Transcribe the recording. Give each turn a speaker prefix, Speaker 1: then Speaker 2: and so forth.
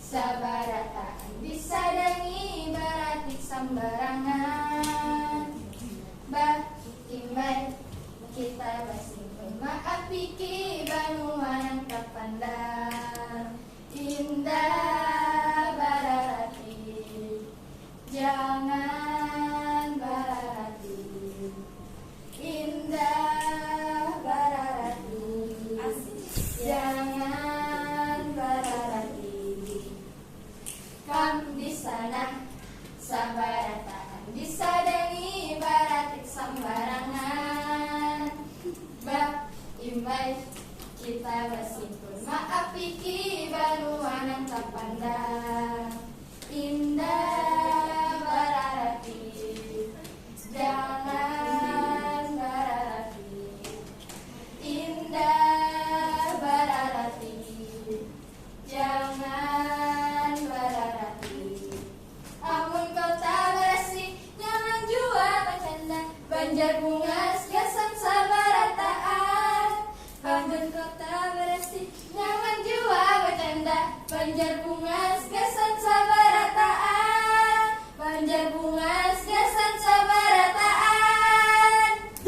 Speaker 1: Sabarataan disadangi baratik sambarangan. Imbay kita basimpun maaf piki banuan kapandang. Indah bararati jangan bararati. Indah bararati jangan bararati. Kam di sana sabarataan disadangi baratik sambarangan. Imbay kita basimpun maaf piki banuan ang kapandang. Indah bararati jangan bararati. Indah bararati jangan bararati. Amun kau tak berasi jangan jua bercanda. Banjar bunga